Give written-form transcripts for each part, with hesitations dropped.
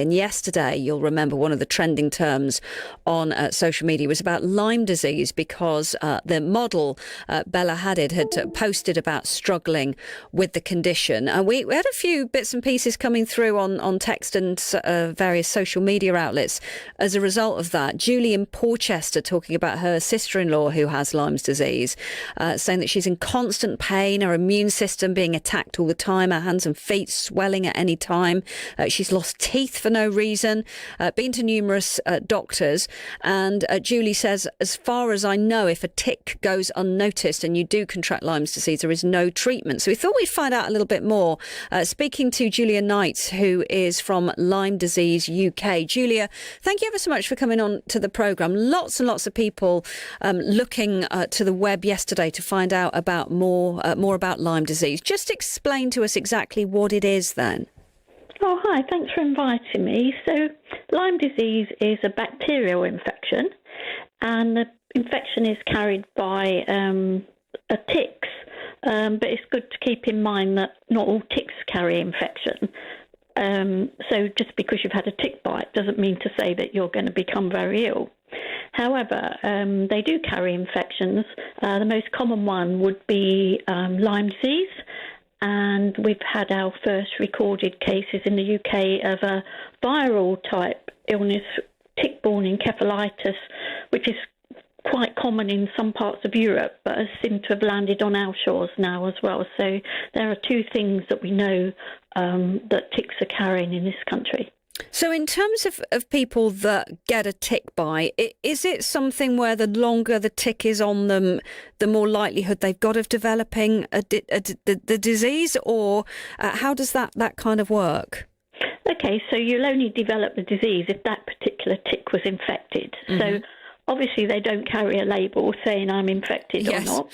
And yesterday, you'll remember one of the trending terms on social media was about Lyme disease because the model, Bella Hadid, had posted about struggling with the condition. And we had a few bits and pieces coming through on text and various social media outlets as a result of that. Julie in Porchester talking about her sister-in-law who has Lyme's disease, saying that she's in constant pain, her immune system being attacked all the time, her hands and feet swelling at any time. She's lost teeth for no reason, been to numerous doctors, and Julie says, as far as I know, if a tick goes unnoticed and you do contract Lyme's disease, there is no treatment. So we thought we'd find out a little bit more. Speaking to Julia Knight, who is from Lyme Disease UK. Julia, thank you ever so much for coming on to the programme. Lots and lots of people looking to the web yesterday to find out about more about Lyme disease. Just explain to us exactly what it is then. Oh, hi. Thanks for inviting me. So Lyme disease is a bacterial infection, and the infection is carried by ticks. But it's good to keep in mind that not all ticks carry infection. So just because you've had a tick bite doesn't mean to say that you're going to become very ill. However, they do carry infections. The most common one would be Lyme disease. And we've had our first recorded cases in the UK of a viral type illness, tick-borne encephalitis, which is quite common in some parts of Europe, but has seemed to have landed on our shores now as well. So there are two things that we know that ticks are carrying in this country. So in terms of people that get a tick bite, is it something where the longer the tick is on them, the more likelihood they've got of developing the disease, or how does that kind of work? Okay, so you'll only develop the disease if that particular tick was infected. Mm-hmm. So obviously they don't carry a label saying I'm infected or not.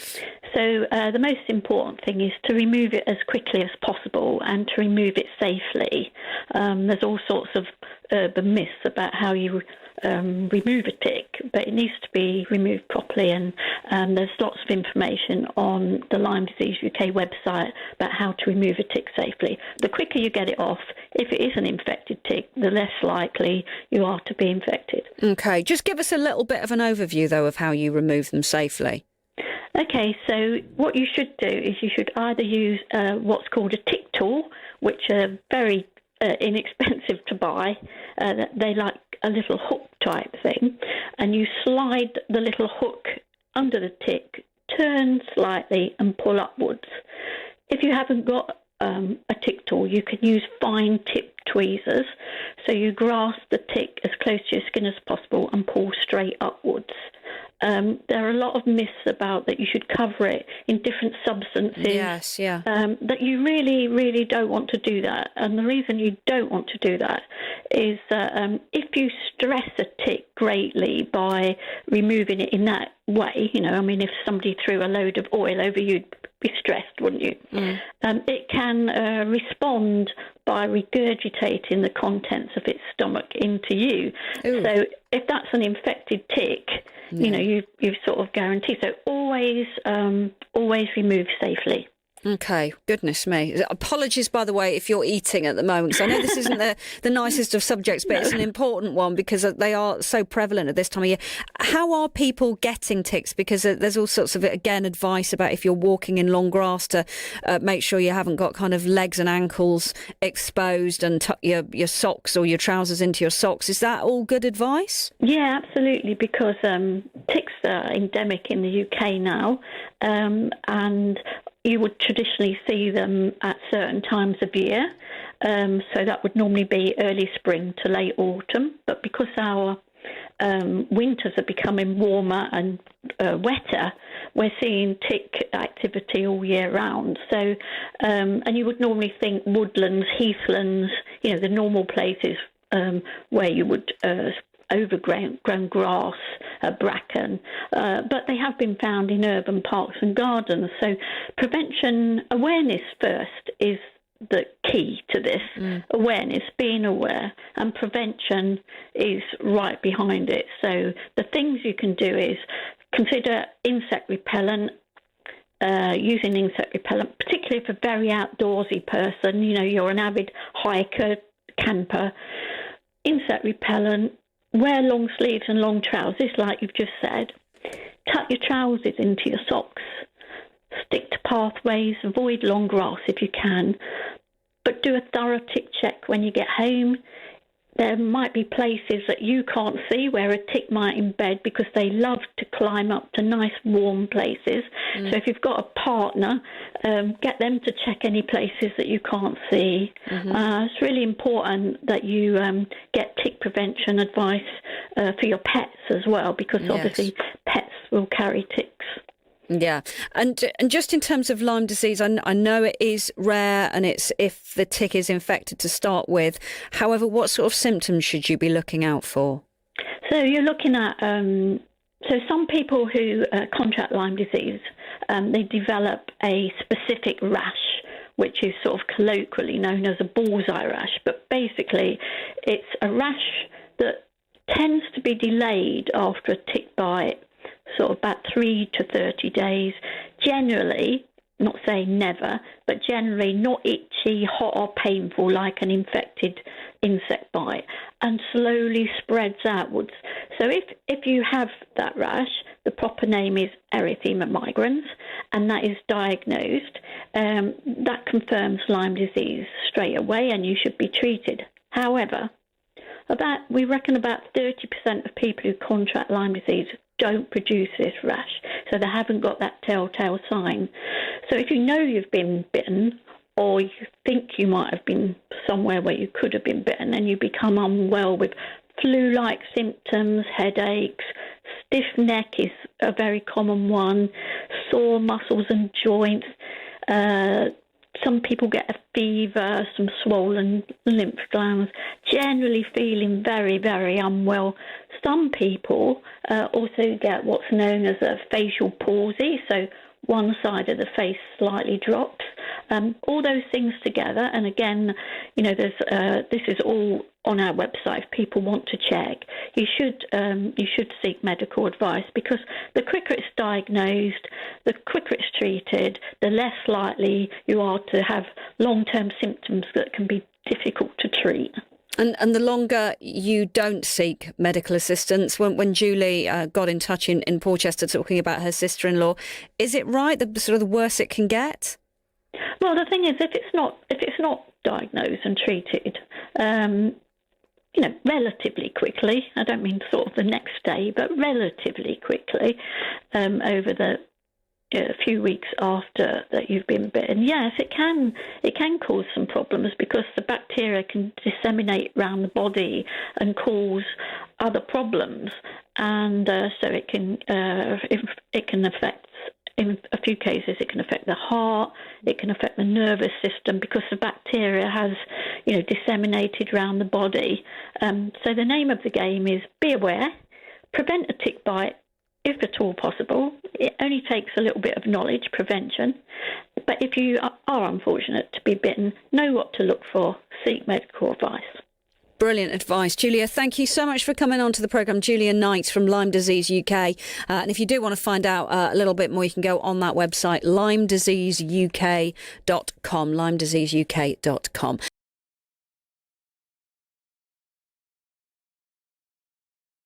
So the most important thing is to remove it as quickly as possible and to remove it safely. There's all sorts of urban myths about how you remove a tick, but it needs to be removed properly, and there's lots of information on the Lyme Disease UK website about how to remove a tick safely. The quicker you get it off, if it is an infected tick, the less likely you are to be infected. OK, just give us a little bit of an overview, though, of how you remove them safely. Okay, so what you should do is you should either use what's called a tick tool, which are very inexpensive to buy. They like a little hook type thing, and you slide the little hook under the tick, turn slightly and pull upwards. If you haven't got a tick tool, you can use fine tip tweezers, so you grasp the tick as close to your skin as possible and pull straight upwards. There are a lot of myths about that you should cover it in different substances. Yes, yeah. That you really, really don't want to do that. And the reason you don't want to do that is that if you stress a tick greatly by removing it in that way, if somebody threw a load of oil over you, you'd be stressed, wouldn't you? Mm. It can respond by regurgitating the contents of its stomach into you. Ooh. So if that's an infected tick, you've sort of guaranteed. So always remove safely. OK, goodness me. Apologies, by the way, if you're eating at the moment, because I know this isn't the nicest of subjects, but it's an important one because they are so prevalent at this time of year. How are people getting ticks? Because there's all sorts of, again, advice about if you're walking in long grass to make sure you haven't got kind of legs and ankles exposed and tuck your socks or your trousers into your socks. Is that all good advice? Yeah, absolutely, because ticks are endemic in the UK now, and you would traditionally see them at certain times of year. So that would normally be early spring to late autumn. But because our winters are becoming warmer and wetter, we're seeing tick activity all year round. So, and you would normally think woodlands, heathlands, the normal places where you would overgrown grass, bracken, but they have been found in urban parks and gardens. So prevention awareness first is the key to this. Awareness, being aware, and prevention is right behind it. So the things you can do is consider insect repellent, using insect repellent, particularly if a very outdoorsy person, you're an avid hiker, camper. insect repellent, wear long sleeves and long trousers, like you've just said. Tuck your trousers into your socks. Stick to pathways, avoid long grass if you can. But do a thorough tick check when you get home. There might be places that you can't see where a tick might embed because they love to climb up to nice warm places. So if you've got a partner, get them to check any places that you can't see. It's really important that you get tick prevention advice for your pets as well, because obviously pets will carry ticks. Yeah. And just in terms of Lyme disease, I know it is rare and it's if the tick is infected to start with. However, what sort of symptoms should you be looking out for? So you're looking at, so some people who contract Lyme disease, they develop a specific rash, which is sort of colloquially known as a bullseye rash. But basically, it's a rash that tends to be delayed after a tick bite, sort of about 3 to 30 days. Generally, not saying never, but generally not itchy, hot or painful like an infected insect bite, and slowly spreads outwards. So if you have that rash, the proper name is erythema migrans, and that is diagnosed, that confirms Lyme disease straight away and you should be treated. However, we reckon about 30% of people who contract Lyme disease don't produce this rash, so they haven't got that telltale sign. So if you know you've been bitten, or you think you might have been somewhere where you could have been bitten, and you become unwell with flu-like symptoms, headaches, stiff neck is a very common one, sore muscles and joints, some people get a fever, some swollen lymph glands, generally feeling very, very unwell. Some people also get what's known as a facial palsy, so one side of the face slightly drops. All those things together, and again, this is all on our website. If people want to check, you should seek medical advice, because the quicker it's diagnosed, the quicker it's treated, the less likely you are to have long-term symptoms that can be difficult to treat. And the longer you don't seek medical assistance, when Julie got in touch in Porchester talking about her sister-in-law, is it right that sort of the worse it can get? Well, the thing is, if it's not diagnosed and treated, relatively quickly, I don't mean sort of the next day, but relatively quickly, over the a few weeks after that you've been bitten, yes, it can cause some problems, because the bacteria can disseminate around the body and cause other problems, and so it can affect. In a few cases, it can affect the heart, it can affect the nervous system, because the bacteria has, disseminated around the body. So the name of the game is be aware, prevent a tick bite if at all possible. It only takes a little bit of knowledge, prevention. But if you are unfortunate to be bitten, know what to look for, seek medical advice. Brilliant advice. Julia, thank you so much for coming on to the programme. Julia Knight from Lyme Disease UK. And if you do want to find out a little bit more, you can go on that website, lymediseaseuk.com, lymediseaseuk.com.